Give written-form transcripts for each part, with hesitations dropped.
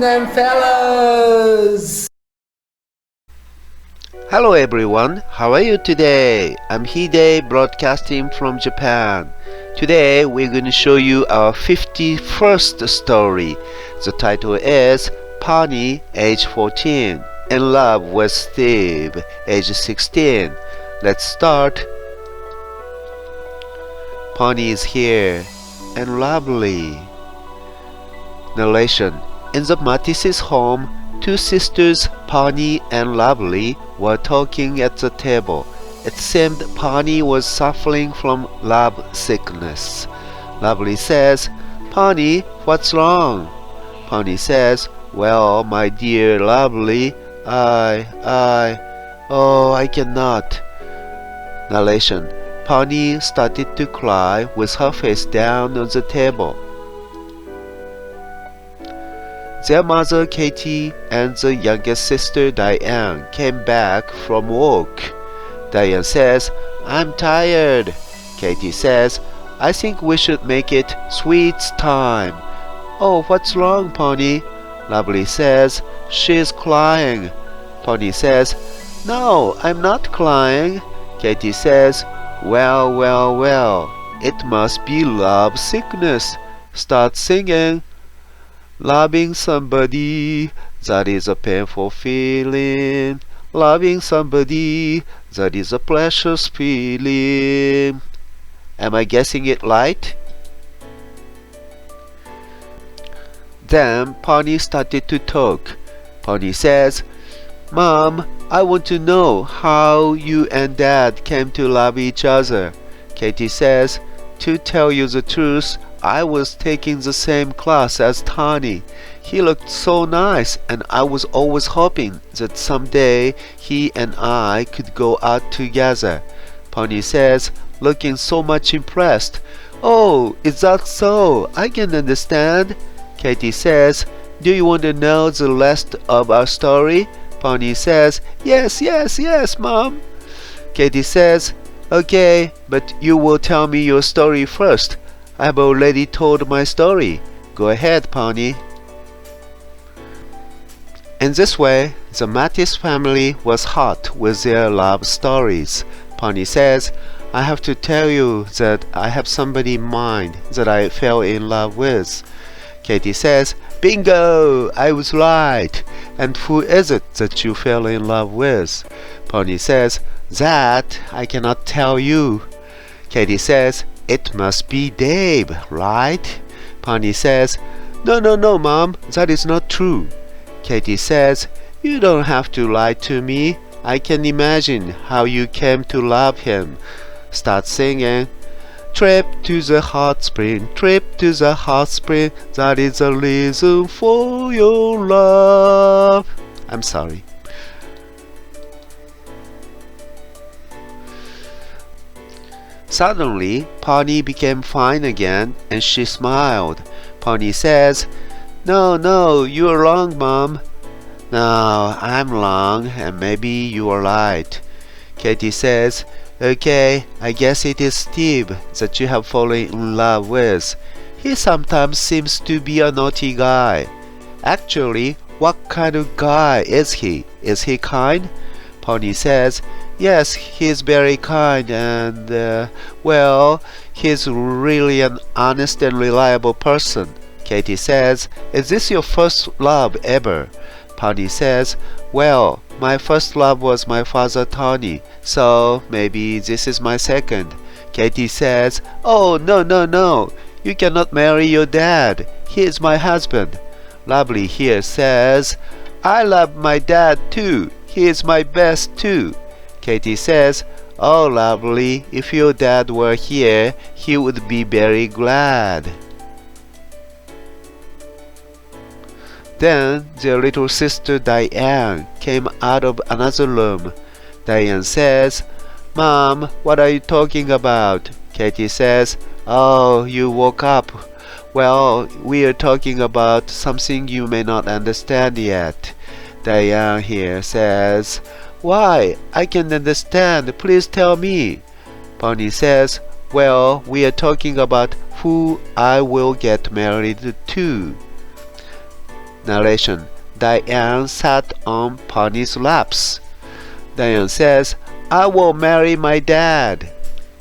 Palgon Fellows! Hello everyone, how are you today? I'm He-day broadcasting from Japan. Today we're going to show you our 51st story. The title is Ponny, age 14, in love with Steve, age 16. Let's start. Ponny is here and lovely. Narration. In the Matice's home, two sisters, Ponny and Lovely, were talking at the table. It seemed Ponny was suffering from love sickness. Lovely says, "Ponny, what's wrong?" Ponny says, "Well, my dear Lovely, I cannot." Narration. Ponny started to cry with her face down on the table. Their mother Katie and the youngest sister Diane came back from work. Diane says, "I'm tired." Katie says, "I think we should make it sweets time." "Oh, what's wrong, Ponny?" Lovely says, "She's crying." Ponny says, "No, I'm not crying." Katie says, Well, it must be love sickness. Start singing. Loving somebody, that is a painful feeling. Loving somebody, that is a precious feeling. Am I guessing it right? Then Ponny started to talk. Ponny says, "Mom, I want to know how you and Dad came to love each other." Katie says, "To tell you the truth, I was taking the same class as Tony. He looked so nice, and I was always hoping that someday he and I could go out together." Ponny says, looking so much impressed, "Oh, is that so? I can understand." Katie says, "Do you want to know the rest of our story?" Ponny says, Yes, Mom." Katie says, "Okay, but you will tell me your story first. I've already told my story. Go ahead, Ponny." In this way, the Matice family was hot with their love stories. Ponny says, "I have to tell you that I have somebody in mind that I fell in love with." Katie says, "Bingo! I was right. And who is it that you fell in love with?" Ponny says, "That I cannot tell you." Katie says, "It must be Dave, right?" Ponny says, No, Mom, that is not true." Katie says, "You don't have to lie to me. I can imagine how you came to love him." Start singing. Trip to the hot spring, trip to the hot spring, that is the reason for your love. I'm sorry. Suddenly, Ponny became fine again, and she smiled. Ponny says, No, you are wrong, Mom." "No, I'm wrong, and maybe you are right." Katie says, "Okay, I guess it is Steve that you have fallen in love with. He sometimes seems to be a naughty guy." "Actually, what kind of guy is he? Is he kind?" Ponny says, "Yes, he is very kind and, well, he's really an honest and reliable person." Katie says, "Is this your first love ever?" Ponny says, "Well, my first love was my father Tony, so maybe this is my second." Katie says, "Oh, no, you cannot marry your dad. He is my husband." Lovely here says, "I love my dad too. He is my best too." Katie says, "Oh, Lovely, if your dad were here, he would be very glad." Then their little sister Diane came out of another room. Diane says, "Mom, what are you talking about?" Katie says, "Oh, you woke up. Well, we are talking about something you may not understand yet." Diane here says, "Why? I can understand. Please tell me." Ponny says, "Well, we are talking about who I will get married to." Narration: Diane sat on Ponny's laps. Diane says, I will marry my dad.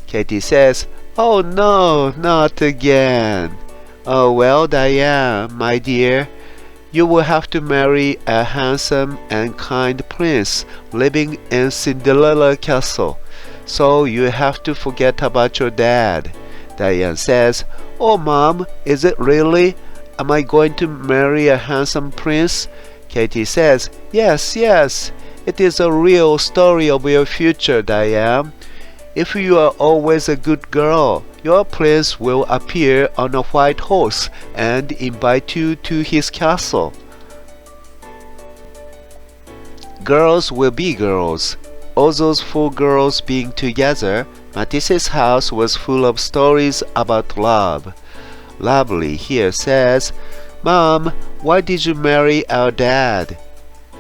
Katie says, Oh no, not again. Oh well, Diane, my dear, you will have to marry a handsome and kind prince living in Cinderella Castle. So you have to forget about your dad. Diane says, Oh Mom, is it really? Am I going to marry a handsome prince? Katie says, Yes, yes. It is a real story of your future, Diane. If you are always a good girl, your prince will appear on a white horse and invite you to his castle. Girls will be girls. All those 4 girls being together, Matice's house was full of stories about love. Lovely here says, Mom, why did you marry our dad?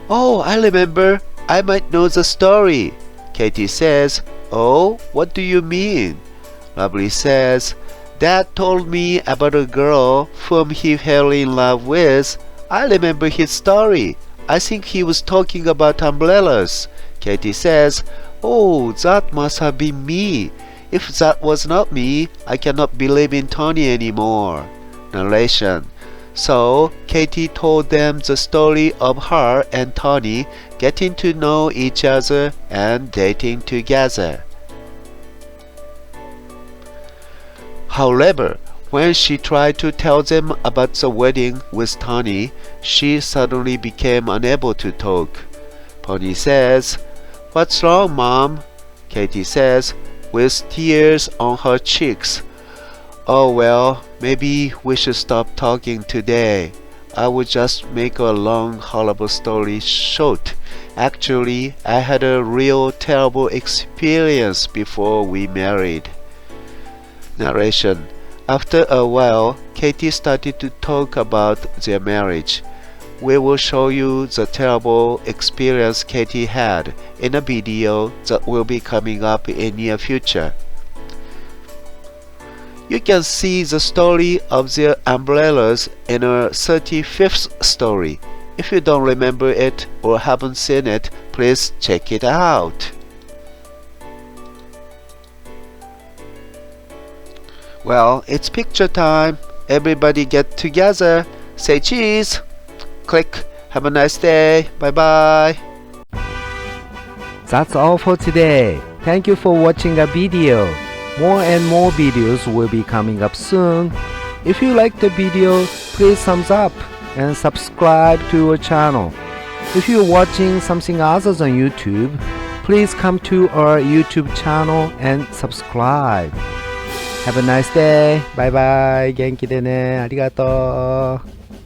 Oh, I remember. I might know the story. Katie says, Oh, what do you mean? Lovely says, Dad told me about a girl whom he fell in love with. I remember his story. I think he was talking about umbrellas. Katie says, Oh, that must have been me. If that was not me, I cannot believe in Tony anymore. Narration: So Katie told them the story of her and Tony getting to know each other and dating together. However, when she tried to tell them about the wedding with Tony, she suddenly became unable to talk. Ponny says, What's wrong, Mom? Katie says, with tears on her cheeks, Oh well, maybe we should stop talking today. I will just make a long, horrible story short. Actually, I had a real terrible experience before we married. Narration: After a while, Katie started to talk about their marriage. We will show you the terrible experience Katie had in a video that will be coming up in near future. You can see the story of their umbrellas in a 35th story. If you don't remember it or haven't seen it, please check it out. Well, it's picture time. Everybody get together. Say cheese. Click. Have a nice day. Bye-bye. That's all for today. Thank you for watching our video. More and more videos will be coming up soon. If you like the video, please thumbs up and subscribe to our channel. If you're watching something other than YouTube, please come to our YouTube channel and subscribe. Have a nice day. Bye bye. 元気でね。ありがとう。